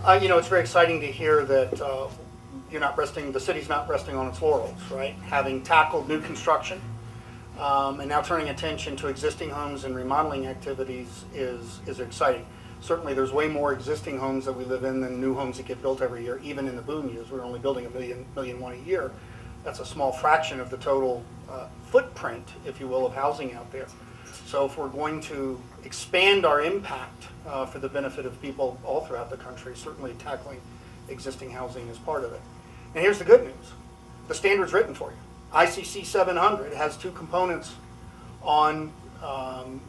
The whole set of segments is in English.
You know, it's very exciting to hear that the city's not resting on its laurels, right? Having tackled new construction and now turning attention to existing homes and remodeling activities is exciting. Certainly there's way more existing homes that we live in than new homes that get built every year. Even in the boom years, we're only building a million one a year. That's a small fraction of the total footprint, if you will, of housing out there. So if we're going to expand our impact for the benefit of people all throughout the country, certainly tackling existing housing is part of it. And here's the good news. The standard's written for you. ICC 700 has two components on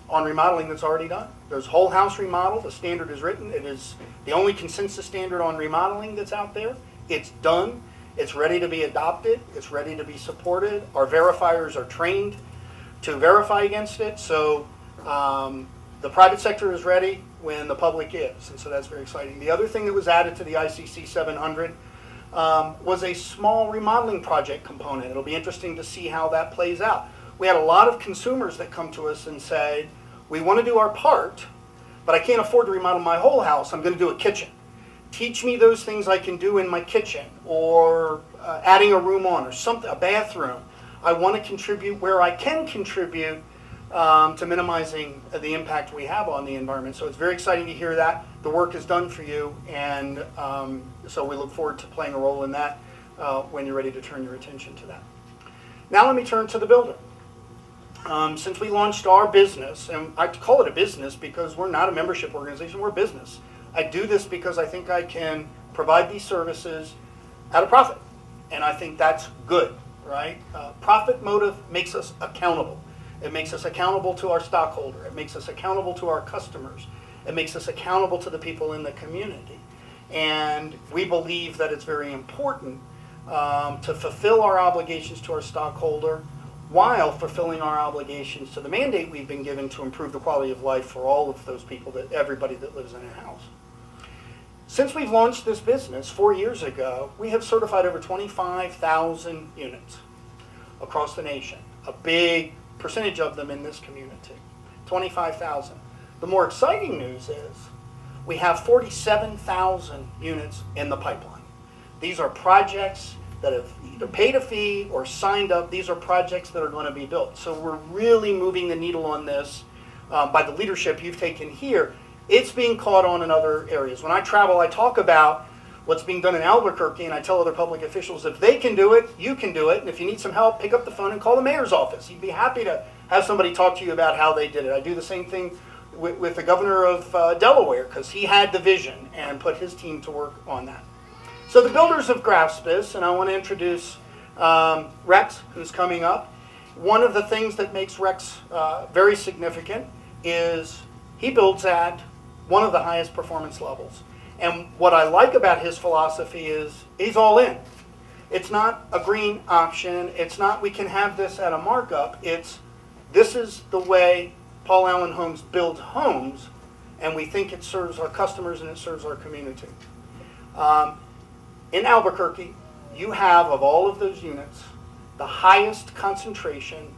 remodeling that's already done. There's whole house remodel. The standard is written. It is the only consensus standard on remodeling that's out there. It's done. It's ready to be adopted. It's ready to be supported. Our verifiers are trained to verify against it. So the private sector is ready when the public is. And so that's very exciting. The other thing that was added to the ICC 700 was a small remodeling project component. It'll be interesting to see how that plays out. We had a lot of consumers that come to us and say, we want to do our part, but I can't afford to remodel my whole house. I'm going to do a kitchen. Teach me those things I can do in my kitchen, or adding a room on, or something, a bathroom. I want to contribute where I can contribute to minimizing the impact we have on the environment. So it's very exciting to hear that. The work is done for you, and so we look forward to playing a role in that when you're ready to turn your attention to that. Now let me turn to the builder. Since we launched our business, and I call it a business because we're not a membership organization, we're a business. I do this because I think I can provide these services at a profit, and I think that's good, right? Profit motive makes us accountable. It makes us accountable to our stockholder. It makes us accountable to our customers. It makes us accountable to the people in the community. And we believe that it's very important to fulfill our obligations to our stockholder while fulfilling our obligations to the mandate we've been given to improve the quality of life for all of those people, everybody that lives in a house. Since we've launched this business 4 years ago, we have certified over 25,000 units across the nation, a big percentage of them in this community, 25,000. The more exciting news is we have 47,000 units in the pipeline. These are projects that have either paid a fee or signed up. These are projects that are going to be built. So we're really moving the needle on this by the leadership you've taken here. It's being caught on in other areas. When I travel, I talk about what's being done in Albuquerque, and I tell other public officials, if they can do it, you can do it. And if you need some help, pick up the phone and call the mayor's office. He'd be happy to have somebody talk to you about how they did it. I do the same thing with the governor of Delaware, because he had the vision and put his team to work on that. So the builders have grasped this, and I want to introduce Rex, who's coming up. One of the things that makes Rex very significant is he builds at one of the highest performance levels. And what I like about his philosophy is he's all in. It's not a green option. It's not we can have this at a markup. It's this is the way Paul Allen Homes builds homes, and we think it serves our customers and it serves our community. In Albuquerque, you have, of all of those units, the highest concentration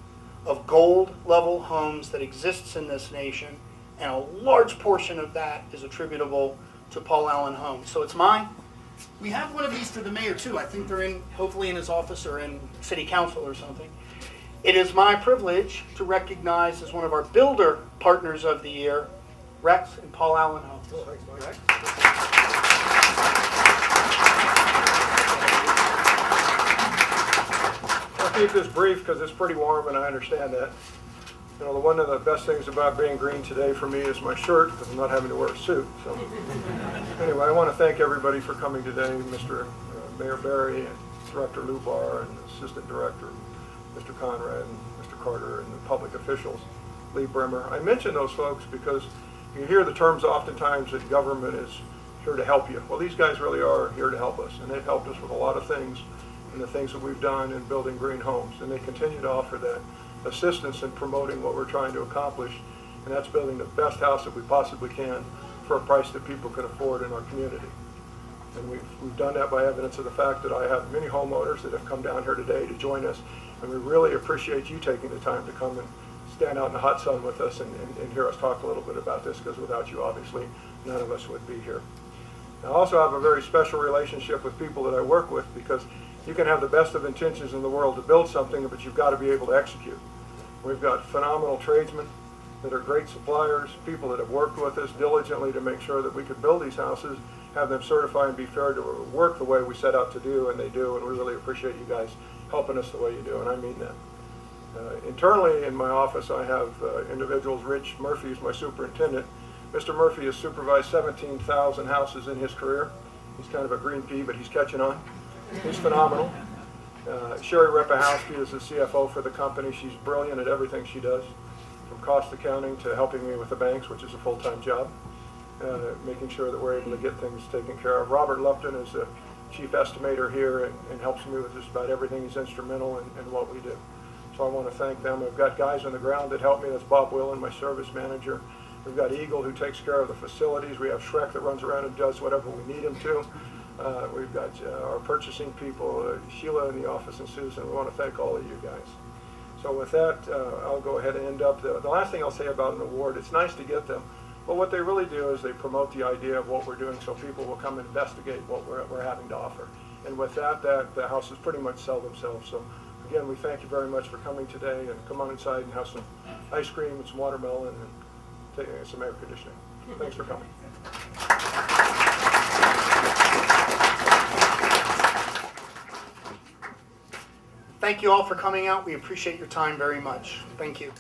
of gold level homes that exists in this nation, and a large portion of that is attributable to Paul Allen Homes. So it's mine. We have one of these for the mayor too. I think they're hopefully in his office or in city council or something. It is my privilege to recognize as one of our builder partners of the year, Rex and Paul Allen Homes. Thanks, Rex. I'll keep this brief because it's pretty warm and I understand that. You know, one of the best things about being green today for me is my shirt, because I'm not having to wear a suit. So anyway, I want to thank everybody for coming today, Mr. Mayor Barry and Director Lubar and Assistant Director Mr. Conrad and Mr. Carter and the public officials, Lee Bremer. I mention those folks because you hear the terms oftentimes that government is here to help you. Well, these guys really are here to help us, and they've helped us with a lot of things and the things that we've done in building green homes, and they continue to offer that assistance in promoting what we're trying to accomplish, and that's building the best house that we possibly can for a price that people can afford in our community. And we've done that by evidence of the fact that I have many homeowners that have come down here today to join us, and we really appreciate you taking the time to come and stand out in the hot sun with us and hear us talk a little bit about this, because without you, obviously, none of us would be here. I also have a very special relationship with people that I work with, because you can have the best of intentions in the world to build something, but you've got to be able to execute. We've got phenomenal tradesmen that are great suppliers, people that have worked with us diligently to make sure that we could build these houses, have them certified and be fair to work the way we set out to do, and they do, and we really appreciate you guys helping us the way you do, and I mean that. Internally in my office, I have individuals. Rich Murphy is my superintendent. Mr. Murphy has supervised 17,000 houses in his career. He's kind of a green pea, but he's catching on. He's phenomenal. Sherry Repahowski is the CFO for the company. She's brilliant at everything she does, from cost accounting to helping me with the banks, which is a full-time job, making sure that we're able to get things taken care of. Robert Lupton is the chief estimator here and helps me with just about everything. He's instrumental in what we do. So I want to thank them. I've got guys on the ground that help me. That's Bob Willen, my service manager. We've got Eagle, who takes care of the facilities. We have Shrek that runs around and does whatever we need him to. We've got our purchasing people, Sheila in the office, and Susan. We want to thank all of you guys. So with that, I'll go ahead and end up. The last thing I'll say about an award, it's nice to get them, but what they really do is they promote the idea of what we're doing, so people will come and investigate what we're having to offer. And with that, the houses pretty much sell themselves. So again, we thank you very much for coming today, and come on inside and have some ice cream and some watermelon and some air conditioning. Thanks for coming. Thank you all for coming out. We appreciate your time very much. Thank you.